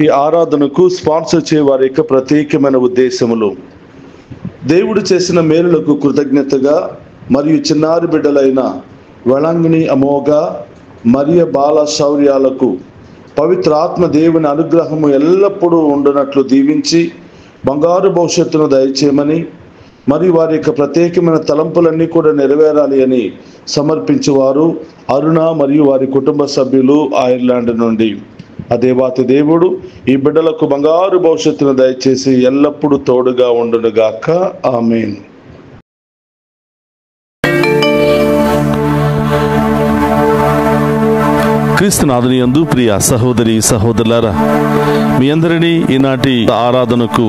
ఈనాటి ఆరాధనకు స్పాన్సర్ చేయ వారి యొక్క ప్రత్యేకమైన ఉద్దేశములు దేవుడు చేసిన మేలులకు కృతజ్ఞతగా మరియు చిన్నారి బిడ్డలైన వెళంగిని అమోఘ మరియ బాల శౌర్యాలకు పవిత్ర ఆత్మ దేవుని అనుగ్రహము ఎల్లప్పుడూ ఉండునట్లు దీవించి బంగారు భవిష్యత్తును దయచేయమని మరియు వారి యొక్క ప్రత్యేకమైన తలంపులన్నీ కూడా నెరవేరాలి అని సమర్పించేవారు అరుణ మరియు వారి కుటుంబ సభ్యులు ఐర్లాండ్ నుండి. ఆ దేవాతి దేవుడు ఈ బిడ్డలకు బంగారు భవిష్యత్తును దయచేసి ఎల్లప్పుడూ తోడుగా ఉండునుగాక. ఆమేన్. క్రీస్తునాథుని యందు ప్రియ సహోదరి సహోదరులారా, మీ అందరినీ ఈనాటి ఆరాధనకు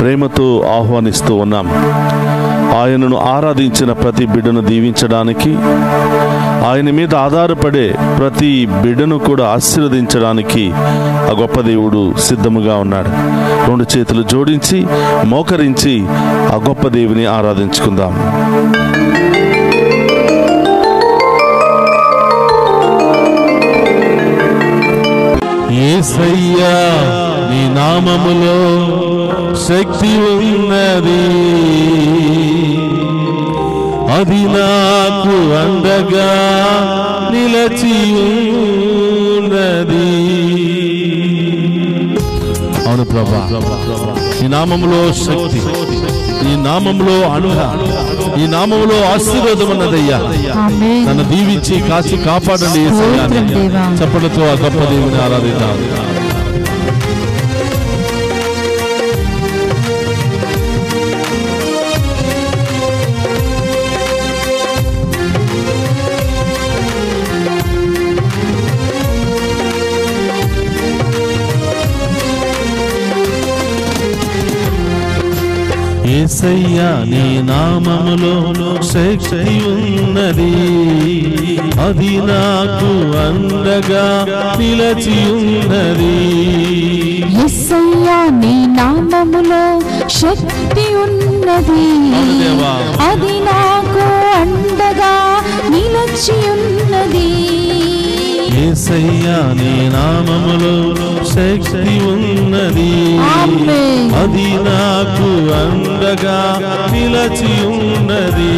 ప్రేమతో ఆహ్వానిస్తూ ఉన్నాం. ఆయనను ఆరాధించిన ప్రతి బిడ్డను దీవించడానికి, ఆయన మీద ఆధారపడే ప్రతి బిడ్డను కూడా ఆశీర్వదించడానికి ఆ గొప్ప దేవుడు సిద్ధముగా ఉన్నాడు. రెండు చేతులు జోడించి మోకరించి ఆ గొప్ప దేవుని ఆరాధించుకుందాం. యేసయ్యా నీ నామములో శక్తి ఉన్నది, అది నాకు అండగా నిలచి ఉన్నది. అవును ప్రభా, ఈ నామములో శక్తి, ఈ నామములో అండ, ఈ నామములో ఆశీర్వాదం ఉన్నదయ్యా. నన్ను దీవించి కాచి కాపాడండి యేసయ్యా. చప్పలతో ఆ గొప్ప దేవుని ఆరాధిద్దాం. యేసయ్యా నీ నామములో శక్తి ఉన్నది, అది నాకు అండగా నిలచి ఉన్నది. యేసయ్యా నీ నామములో శక్తి ఉన్నది, అది నాకు అండగా నిలచి ఉన్నది. యేసయ్యా నీ నామములో శక్తి ఉన్నది, అది నాకు అండగా నిలచి ఉన్నది.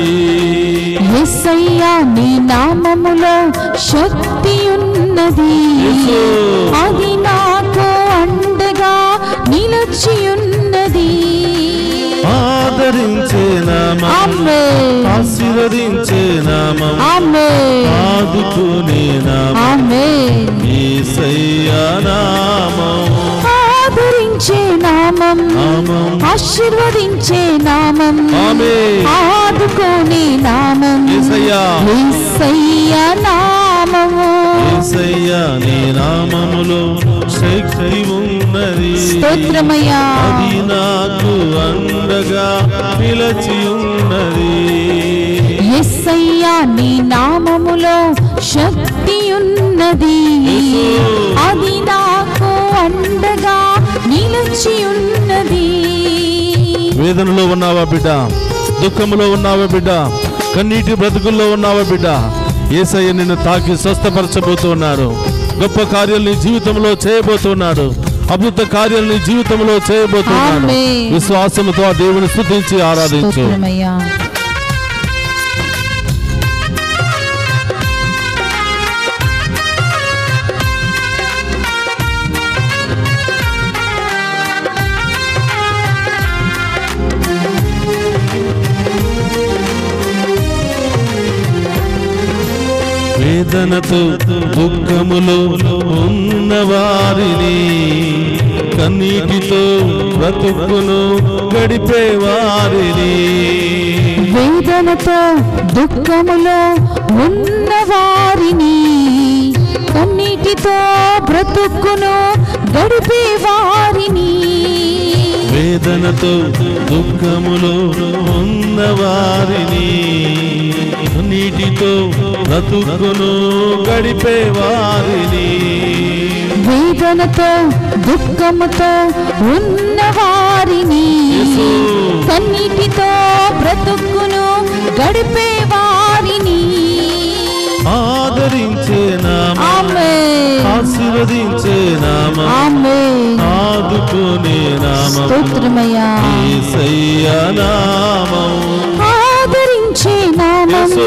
యేసయ్యా నీ నామములో శక్తి ఉన్నది, అది నాకు అండగా నిలచి ఉన్నది. ఆదరించే నామం, ఆశీర్వదించే నామం, ఆదుకునే నామం యేసయ్యా నామం. ఆదరించే నామం, ఆశీర్వదించే నామం, ఆదుకునే నామం యేసయ్యా నామము. యేసయ్యా నీ నామములో శక్తి ఉన్నది, స్తోత్రమయ్యా, అది నాకు అండగా నిలచి ఉన్నది. యేసయ్యా నీ నామములో శక్తి ఉన్నది, అది నాకు అండగా నిలిచి ఉన్నది. వేదనలో ఉన్నావా బిడ్డ? దుఃఖంలో ఉన్నావా బిడ్డ? కన్నీటి బ్రతుకుల్లో ఉన్నావా బిడ్డ? యేసయ్య నిన్ను తాకి స్వస్థపరచబోతున్నాడు. గొప్ప కార్యాలు నీ జీవితంలో చేయబోతున్నాడు. అద్భుత కార్యాలు నీ జీవితంలో చేయబోతున్నాడు. విశ్వాసముతో ఆ దేవుని స్తుతించి ఆరాధించు. వేదనతో దుఃఖములో ఉన్నవారిని, కన్నీటితో బ్రతుకును గడిపే వారిని, వేదనతో దుఃఖములో ఉన్నవారిని, కన్నీటితో బ్రతుకును గడిపే వారిని, వేదనతో దుఃఖములో ఉన్నవారిని, నీటితో బ్రతుకును గడిపే వారిని, వేదనతో దుఃఖముతో ఉన్నవారిని, కన్నీటితో బ్రతుకును గడిపే వారిని ఆదరించే నామం, ఆశీర్వదించే నామం, ఆమేన్. ఆదుకునే నామం, స్తోత్రమయ్యా. యేసయ్య నామం, ఆదరించే నామం, యేసు.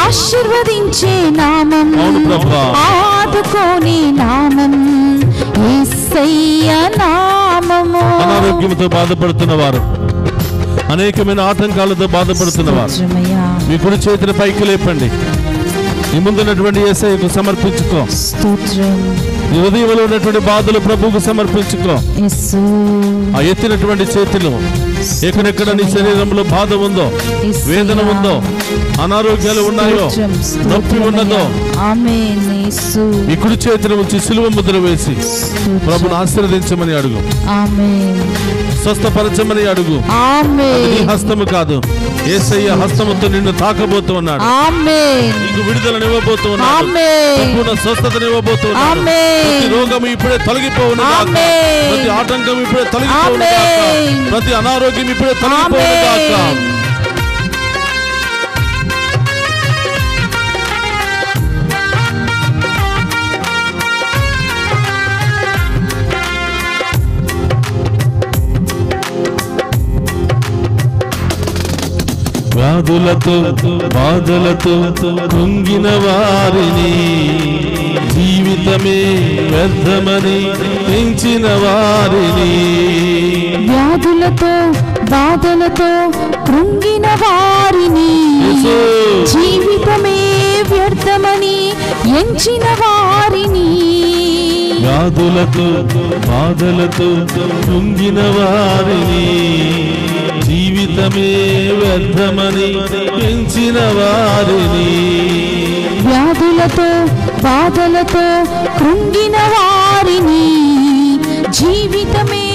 ఆశీర్వదించే నామం, అవును ప్రభా. ఆదుకోని నామం, యేసయ్య నామము. అనారోగ్యంతో బాధపడుతున్న వారు, అనేకమైన ఆటంకాలతో బాధపడుతున్న వారు, స్తోత్రమయ్యా. మీ కుడి చేతిని పైకి లేపండి. నీ ముందున్నటువంటి యేసయ్యకు సమర్పించుకో. స్తోత్రం. నీ హృదయంలో ఉన్నటువంటి బాధలు ప్రభువుకు సమర్పించుకో. యేసు. ఆ ఎత్తినటువంటి చేతిలో ఎక్కడెక్కడ నీ శరీరంలో బాధ ఉందో, వేదన ఉందో, అనారోగ్యాలు ఉన్నాయో, నొప్పి ఉన్నదో, ఆమేన్. యేసు. ఈ కుడి చేతిని ఉంచి సిలువ ముద్ర వేసి ప్రభుని ఆశీర్వదించమని అడుగు, ఆమేన్. స్వస్థపరచమని అడుగు. అది ఆమేన్. నీ హస్తము కాదు, యేసయ్య హస్తముతో నిన్ను తాకబోతూ ఉన్నాడు. ఆమేన్. నీకు విడుదలనివ్వబోతూ ఉన్నాడు, ఆమేన్. సంపూర్ణ స్వస్థతనివ్వబోతూ ఉన్నాడు. ఆమేన్. ప్రతి రోగము ఇప్పుడే తొలగిపోవును గాక, ఆమేన్. ప్రతి ఆటంకం ఇప్పుడే తొలగిపోవును గాక, ఆమేన్. ప్రతి అనారోగ్యం ఇప్పుడే తొలగిపోవును గాక. ఆమేన్. వ్యాధులతో బాధలతో కృంగిన వారిని, జీవితమే వ్యర్థమని పెంచిన వారిని, వ్యాధులతో బాధలతో కృంగిన వారిని, యేసు. జీవితమే వ్యర్థమని ఎంచిన వారిని, వ్యాధులతో బాధలతో కృంగిన వారిని, జీవితమే వ్యర్థమని పెంచిన వారిని, వ్యాధులతో బాధలతో కృంగిన వారిని, జీవితమే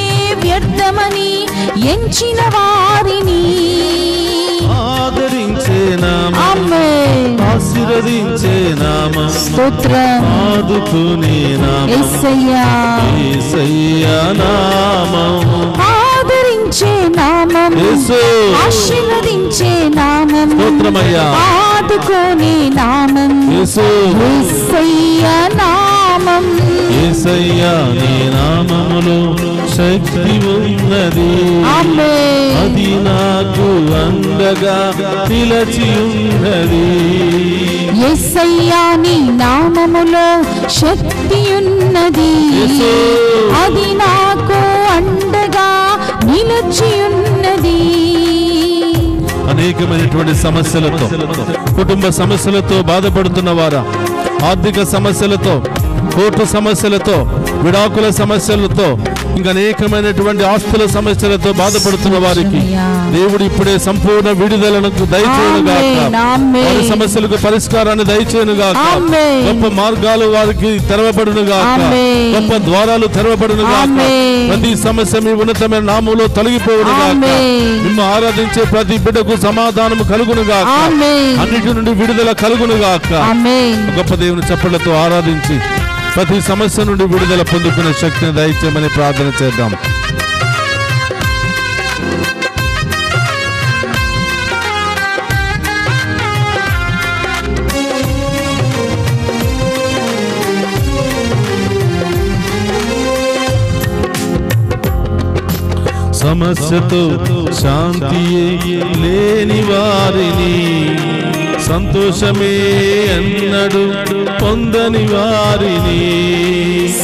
వ్యర్థమని ఎంచిన వారిని, ఆదరించే నామం, ఆమేన్. ఆశీర్వదించే నామం, స్తోత్రం. ఆదుకునే నామం, యేసయ్యా. యేసయ్య నామం, ఆదరించే నామం, యేసు. ఆశీర్వదించే నామం, స్తోత్రమయ్యా. ఆదుకోని నామం, యేసు. యేసయ్య నామం. యేసయ్య నీ నామములో శక్తి ఉన్నది, ఆమేన్. అది నాకు అండగా నిలచి ఉన్నది. యేసయ్యా నీ నామములో శక్తి ఉన్నది, యేసు. అది నాకు అండగా నిలిచి ఉన్నది. అనేకమైనటువంటి సమస్యలతో, కుటుంబ సమస్యలతో బాధపడుతున్న వారా, ఆర్థిక సమస్యలతో, కోర్టు సమస్యలతో, విడాకుల సమస్యలతో, ఇంకా అనేకమైనటువంటి ఆస్తుల సమస్యలతో బాధపడుతున్న వారికి దేవుడు ఇప్పుడే సంపూర్ణ విడుదలను దయచేయను గాక, ఆమేన్. ఆమేన్. వారి సమస్యలకు పరిష్కారాన్ని దయచేయను గాక, ఆమేన్. గొప్ప మార్గాలు వారికి తెరవబడును గాక, ఆమేన్. గొప్ప ద్వారాలు తెరవబడును గాక, ఆమేన్. ప్రతి సమస్య మీ ఉన్నతమైన నామములో తొలగిపోవును గాక, ఆమేన్. మిమ్ము ఆరాధించే ప్రతి బిడ్డకు సమాధానము కలుగును గాక, ఆమేన్. అన్నిటి నుండి విడుదల కలుగును గాక. ఆమేన్. గొప్ప దేవుని చప్పట్లతో ఆరాధించి ప్రతి సమస్య నుండి విడుదల పొందుకునే శక్తిని దయచేయమని ప్రార్థన చేద్దాం. సమస్యతో శాంతియే లేని వారిని, సంతోషమే ఎన్నడు పొందని వారిని,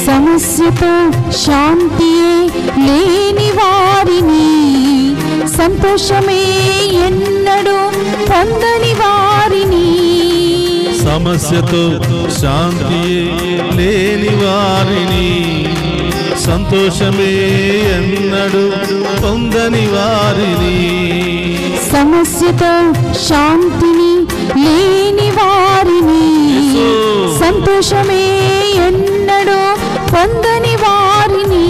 సమస్యతో శాంతియే లేని వారిని, సంతోషమే ఎన్నడూ పొందని వారిని, సమస్యతో శాంతియే లేని వారిని, సంతోషమే ఎన్నడు పొందని వారిని, సమస్యతో శాంతిని లేని వారిని, యేసు. సంతోషమే ఎన్నడూ పొందని వారిని,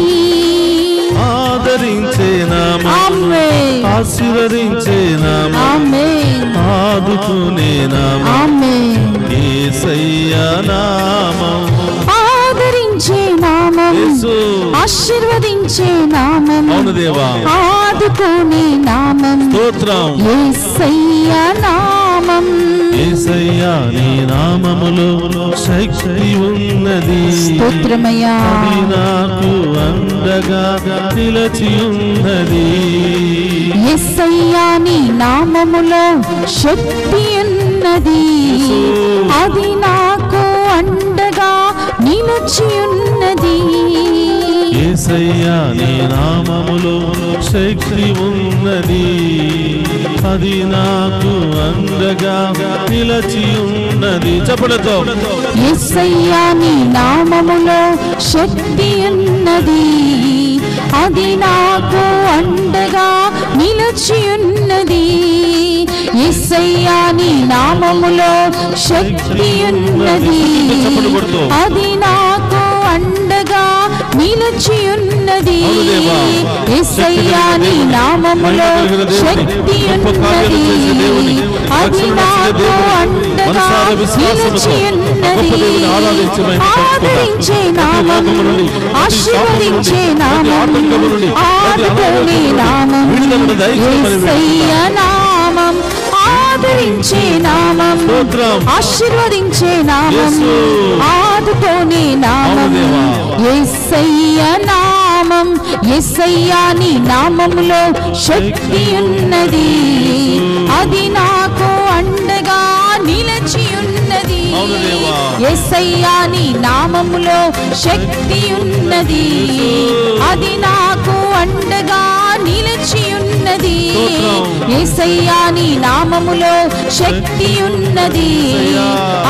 ఆదరించే నామం, ఆమేన్. ఆశీర్వదించే నామం, ఆమేన్. ఆదుకునే నామం, ఆమేన్. యేసయ్య నామం, ఆదరించే నామం, యేసు. ఆశీర్వదించే నామం, అవును దేవా. ఆదుకునే నామం, స్తోత్రం. యేసయ్య నామం. నామం యేసయ్యా నీ నామములో శక్తి ఉన్నది. స్తోత్రమయ్యా. అది నాకు అండగా నిలచి ఉన్నది. యేసయ్యా నీ నామములో శక్తి ఉన్నది, అది నాకు అండగా నిలిచి ఉన్నది. యేసయ్యా నీ నామములో శక్తి ఉన్నది, అది నాకు అండగా నిలచి ఉన్నది. చెప్పలతో యేసయ్యా నీ నామములో శక్తి ఉన్నది, అది నాకు అండగా నిలిచి ఉన్నది. యేసయ్యా నీ నామములో శక్తి ఉన్నది, అది నాకు అండగా నిలిచి ఉన్నది. యేసయ్యా నీ నామములో శక్తి ఉన్నది, అది నాకు అండగా నిలిచి ఉన్నది. ఆదరించే నామం, ఆశీర్వదించే నామం, ఆదుకునే నామం యేసయ్యా నామం. ఆదరించే నామం, ఆశీర్వదించే నామం, ఆదుకునే నామం యేసయ్యా నామం. యేసయ్యా నీ నామములో శక్తి ఉన్నది, అది నాకు అండగా నిలిచి ఉన్నది. యేసయ్యా నీ నామములో శక్తి ఉన్నది, అది నాకు అండగా నిలిచి ఉన్నది. యేసయ్యా నీ నామములో శక్తి ఉన్నది,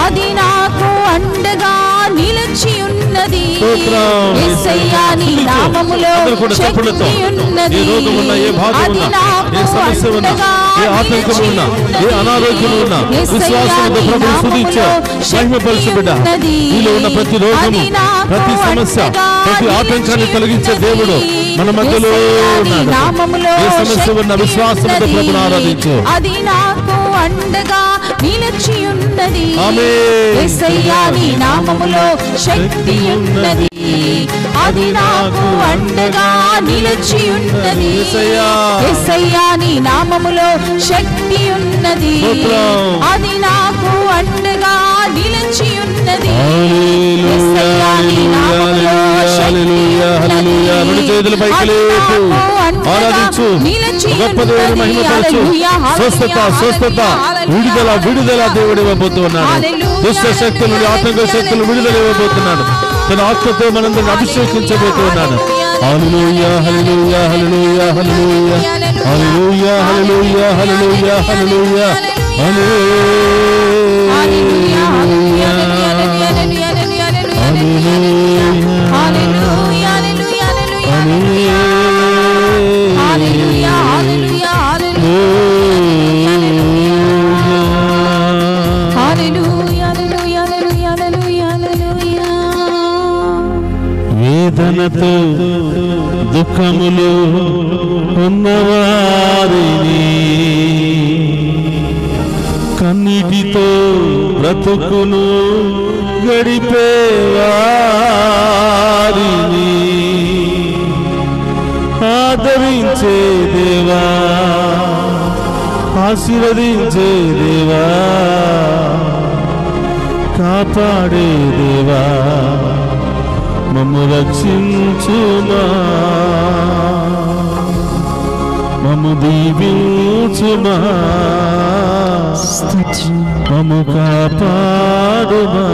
అది నాకు అండగా నిలిచి ఉన్నది. యేసయ్యా నీ నామములో శక్తి ఉన్నది, అది నాకు అండగా నిలిచి ఉన్నది. విశ్వాసంతో ప్రభు స్తుతించు, మహిమపరచు బిడ్డ. నీలో ఉన్న ప్రతి రోగము, ప్రతి సమస్య, ప్రతి ఆటంకాన్ని తొలగించే దేవుడు మన మధ్యలో ఉన్నాడు. ఏ సమస్య ఉన్న విశ్వాసంతో ప్రభుని ఆరాధించు. అది నాకు అండగా నిలిచి ఉన్నది. ఆమేన్. యేసయ్యా నీ నామములో శక్తి ఉన్నది, అది నాకు అండగా నిలిచి ఉన్నది. యేసయ్యా నీ నామములో శక్తి ఉన్నది, అది నాకు అండగా నిలిచి ఉన్నది. యేసయ్యా నీ నామములో శక్తి ఉన్నది, అది నాకు ఆరాధించు, గొప్ప దేవుని మహిమపరచు. స్వస్థత, స్వస్థత, విడుదల, విడుదల దేవుడు ఇవ్వబోతున్నాడు. దుష్ట శక్తుల నుండి, ఆటంక శక్తులు విడుదల ఇవ్వబోతున్నాడు. తన ఆత్మతో మనందరిని అభిషేకించబోతున్నాడు. హల్లెలూయా, హల్లెలూయా, హల్లెలూయా, హల్లెలూయా, హల్లెలూయా, హల్లెలూయా, హల్లెలూయా, హల్లెలూయా, వేదనతో దుఃఖములు ఉన్నవారిని, కన్నీటితో బ్రతుకును గడిపేవారిని ఆదరించే దేవా, ఆశీర్వదించే దేవా, కాపాడే దేవా, మమ్ము రక్షించుమా, మమ్ము దీవించుమా, మమ్ము కాపాడుమా.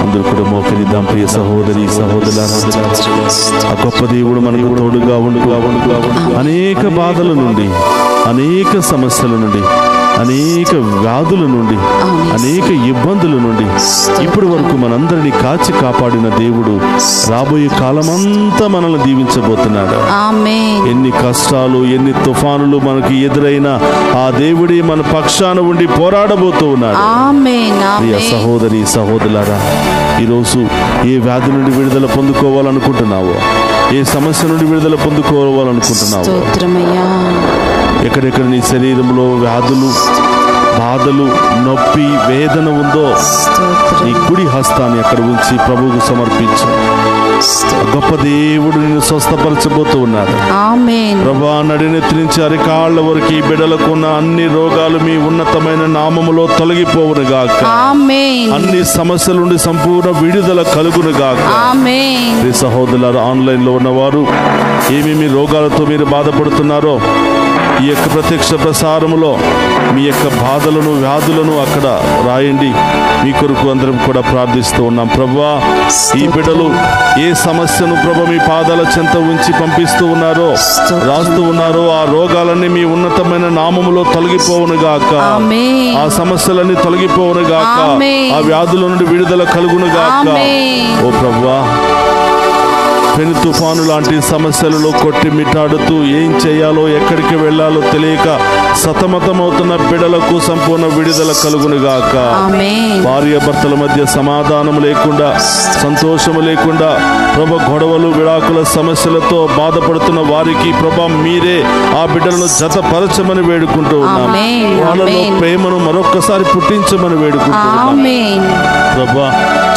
అందరూ కూడా మోకరిద్దాం ప్రియ సహోదరి సహోదరులారా. ఆ గొప్ప దేవుడు మనకు తోడుగా ఉండు. అనేక బాధల నుండి, అనేక సమస్యల నుండి, అనేక వ్యాధుల నుండి, అనేక ఇబ్బందుల నుండి ఇప్పటి వరకు మనందరినీ కాచి కాపాడిన దేవుడు రాబోయే కాలమంతా మనల్ని దీవించబోతున్నాడు. ఎన్ని కష్టాలు, ఎన్ని తుఫానులు మనకి ఎదురైనా ఆ దేవుడే మన పక్షాన ఉండి పోరాడబోతూ ఉన్నాడు. ప్రియ సహోదరి సహోదరులారా, ఈరోజు ఏ వ్యాధి నుండి విడుదల పొందుకోవాలనుకుంటున్నావో, ఏ సమస్య నుండి విడుదల పొందుకోవాలనుకుంటున్నావో, ఎక్కడెక్కడ నీ శరీరంలో వ్యాధులు, బాధలు, నొప్పి, వేదన ఉందో నీ కుడి హస్తాన్ని అక్కడ ఉంచి ప్రభువుకు సమర్పించు. గొప్ప దేవుడు నిన్ను స్వస్థపరచబోతూ ఉన్నాడు. ఆమేన్. ప్రభా, నడినెత్తి నుంచి అరికాళ్ళ వరకు ఈ బిడ్డలకు ఉన్న అన్ని రోగాలు మీ ఉన్నతమైన నామములో తొలగిపోవును గాక. ఆమేన్. అన్ని సమస్యల నుండి సంపూర్ణ విడుదల కలుగును గాక. ఆమేన్. ప్రియ సహోదరులారా, ఆన్లైన్ లో ఉన్నవారు ఏమేమి రోగాలతో మీరు బాధపడుతున్నారో ఈ యొక్క ప్రత్యక్ష ప్రసారములో మీ యొక్క బాధలను వ్యాధులను అక్కడ రాయండి. మీ కొరకు అందరం కూడా ప్రార్థిస్తూ ఉన్నాం. ప్రభువా, ఈ బిడ్డలు ఏ సమస్యను ప్రభు మీ పాదాల చెంత ఉంచి పంపిస్తూ ఉన్నారో, రాస్తూ ఉన్నారో, ఆ రోగాలన్నీ మీ ఉన్నతమైన నామములో తొలగిపోవును గాక. ఆ సమస్యలన్నీ తొలగిపోవును గాక. ఆ వ్యాధుల నుండి విడుదల కలుగును గాక. ఓ ప్రభువా, పెను తుఫాను లాంటి సమస్యలలో కొట్టి మిట్టాడుతూ ఏం చేయాలో ఎక్కడికి వెళ్ళాలో తెలియక సతమతమవుతున్న బిడ్డలకు సంపూర్ణ విడుదల కలుగును గాక. భార్య భర్తల మధ్య సమాధానం లేకుండా, సంతోషము లేకుండా, ప్రభు గొడవలు విడాకుల సమస్యలతో బాధపడుతున్న వారికి ప్రభు మీరే ఆ బిడ్డలను జతపరచమని వేడుకుంటూ ఉన్నాం. వాళ్ళలో ప్రేమను మరొక్కసారి పుట్టించమని వేడుకుంటూ ఉన్నాం. ప్రభా,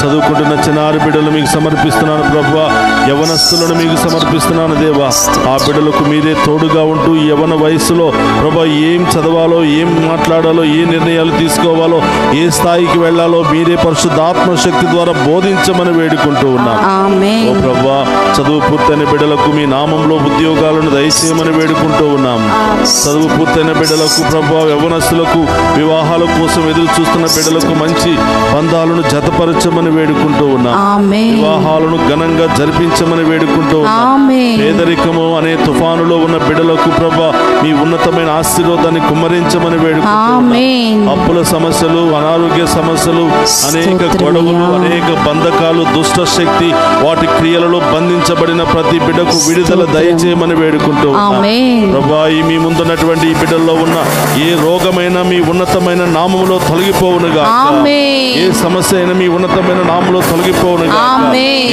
చదువుకుంటున్న చిన్నారి బిడ్డలు మీకు సమర్పిస్తున్నాను. ప్రభా, యవనస్తులను మీకు సమర్పిస్తున్నాను. దేవా, ఆ బిడ్డలకు మీరే తోడుగా ఉంటూ యవన వయసులో ప్రభా ఏం చదవాలో, ఏం మాట్లాడాలో, ఏ నిర్ణయాలు తీసుకోవాలో, ఏ స్థాయికి వెళ్ళాలో మీరే పరిశుద్ధాత్మ శక్తి ద్వారా బోధించమని వేడుకుంటూ ఉన్నాను. ఓ ప్రభా, చదువు పూర్తయిన బిడ్డలకు మీ నామంలో ఉద్యోగాలను దయచేయమని వేడుకుంటూ ఉన్నాము. చదువు పూర్తయిన బిడ్డలకు ప్రభా, యవనస్తులకు వివాహాల కోసం ఎదురు చూస్తున్న బిడ్డలకు మంచి బంధాలను జతపరచమని వేడుకుంటూ ఉన్నాం. వివాహాలను ఘనంగా జరిపించమని వేడుకుంటూ ఉన్నాం. పేదరికము అనే తుఫానులో ఉన్న బిడ్డలకు ప్రభా మీ ఉన్నతమైన ఆశీర్వాదాన్ని కుమ్మరించమని వేడుకుంటూ ఉన్నాం. అప్పుల సమస్యలు, అనారోగ్య సమస్యలు, అనేక గొడవలు, అనేక బంధకాలు, దుష్ట శక్తి వాటి క్రియలలో బంధించబడిన ప్రతి బిడ్డకు విడుదల దయచేయమని వేడుకుంటూ ఉన్నాం. ప్రభా, ఈ మీ ముందున్నటువంటి ఈ బిడ్డల్లో ఉన్న ఏ రోగమైనా మీ ఉన్నతమైన నామములో తొలగిపోవునుగా. ఏ సమస్య అయినా మీ ఉన్నతమైన నామములో తొలగిపోవునుగా.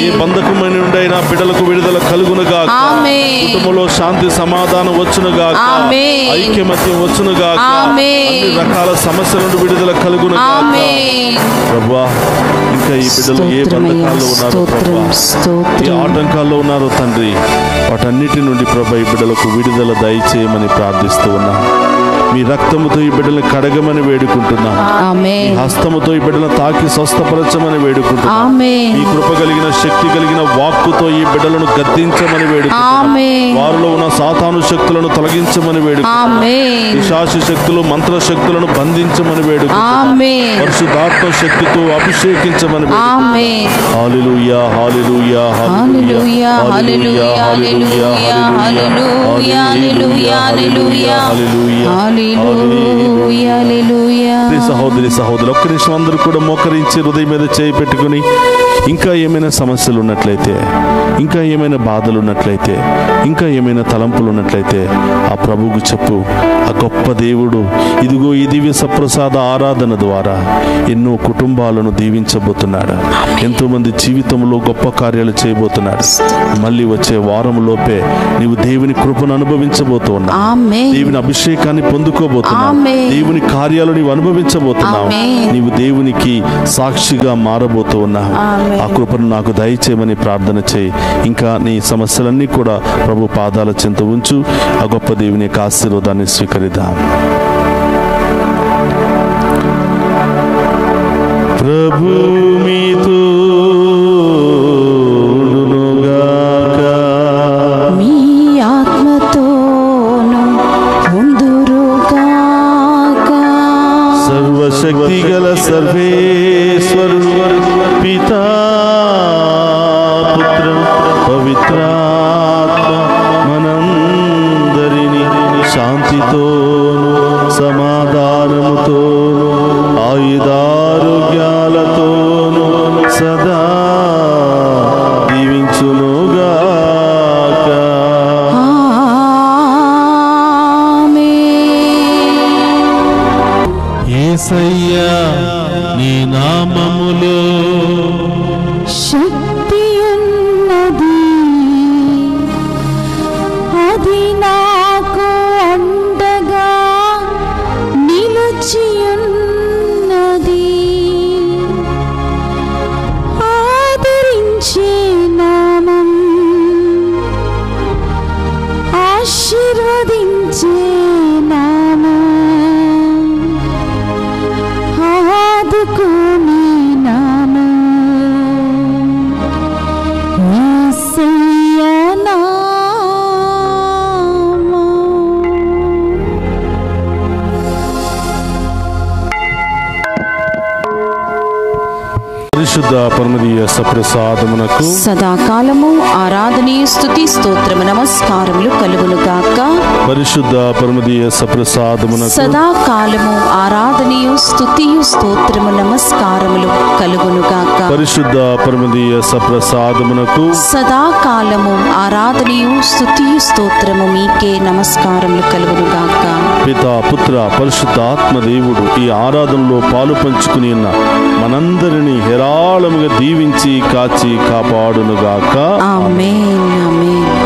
ఏ బంధకమైన నుండి అయినా బిడ్డలకు విడుదల కలుగునుగా. కుటుంబంలో శాంతి సమాధానం వచ్చునుగా. ఐక్యమత్యం వచ్చునుగా. అన్ని రకాల సమస్యల నుండి విడుదల కలుగునుగా. ప్రభా, ఇంకా ఈ బిడ్డలు ఏ బంధకాల్లో ఉన్నారో ప్రభా, ఏ ఆటంకాల్లో ఉన్నారో తండ్రి, వాటన్నిటి నుండి ప్రభా ఈ బిడ్డలకు విడుదల దయచేయమని ప్రార్థిస్తూ ఉన్నాం. మీ రక్తముతో ఈ బిడ్డలను కడగమని వేడుకుంటున్నాం. మీ హస్తముతో ఈ బిడ్డలను తాకి స్వస్థపరచమని వేడుకుంటున్నాం. మీ కృప కలిగిన, శక్తి కలిగిన వాక్కుతో ఈ బిడ్డలను గద్దించమని వేడుకుంటున్నాం. వారిలో ఉన్న సాతాను శక్తులను తొలగించమని వేడుకుంటున్నాం. పిశాచ శక్తులు, మంత్ర శక్తులను బంధించమని వేడుకుంటున్నాం. పరిశుద్ధాత్మ శక్తితో అభిషేకించమని వేడుకుంటున్నాం. హల్లెలూయా, హల్లెలూయా, హల్లెలూయా, హల్లెలూయా, హల్లెలూయా, హల్లెలూయా, హల్లెలూయా, హల్లెలూయా. సహోదరి సహోదరు, ఒక్క నిమిషం అందరూ కూడా మోకరించి హృదయం మీద చేయి పెట్టుకుని, ఇంకా ఏమైనా సమస్యలు ఉన్నట్లయితే, ఇంకా ఏమైనా బాధలు ఉన్నట్లయితే, ఇంకా ఏమైనా తలంపులు ఉన్నట్లయితే ఆ ప్రభువుకు చెప్పు. ఆ గొప్ప దేవుడు ఇదిగో ఈ దివ్య సప్రసాద ఆరాధన ద్వారా ఎన్నో కుటుంబాలను దీవించబోతున్నాడు. ఎంతో మంది జీవితంలో గొప్ప కార్యాలు చేయబోతున్నాడు. మళ్ళీ వచ్చే వారంలోపే నీవు దేవుని కృపను అనుభవించబోతూ ఉన్నావు. దేవుని అభిషేకాన్ని పొందుకోబోతున్నావు. దేవుని కార్యాలు నీవు అనుభవించబోతున్నావు. నీవు దేవునికి సాక్షిగా మారబోతూ ఉన్నావు. ఆ కృపను నాకు దయచేయమని ప్రార్థన చేయి. ఇంకా నీ సమస్యలన్నీ కూడా ప్రభు పాదాల చెంత ఉంచు. ఆ గొప్ప దేవుని యొక్క ఆశీర్వాదాన్ని స్వీకరిద్దాం. ప్రభు మీతో ఉండునుగాక, మీ ఆత్మతోను ఉండురుగాక. సర్వశక్తి గల సర్వేశ్వరుడు పితా, పుత్ర, పవిత్రాత్మ మనందరినీ శాంతితోను, సమాధానముతోను, ఆయుధారోగ్యాలతోను సదా దీవించునుగాక. యేసయ్యా, నీ నామములో శక్తి ఉన్నది, అది నాకు అండగా నిలిచియున్నది. ఆదరించే నా పరమదీయ సప్రసాదమునకు సదాకాలము ఆరాధనీయ స్తుతి స్తోత్రము నమస్కారములు కలుగును గాక. పరిశుద్ధ పరమదీయ సప్రసాదమునకు సదాకాలము ఆరాధనీయ స్తుతియు స్తోత్రము నమస్కారములు కలుగును గాక. పరిశుద్ధ పరమదీయ సప్రసాదమునకు సదాకాలము ఆరాధనీయు స్తుతియు స్తోత్రము మీకే నమస్కారములు కలుగును గాక. పితా పుత్ర పరిశుద్ధ ఆత్మదేవుడు ఈ ఆరాధనలో పాలు పంచుకుని ఉన్న మనందరినీ హేరాళముగా దీవించి కాచి కాపాడునుగాక. ఆమేన్ ఆమేన్.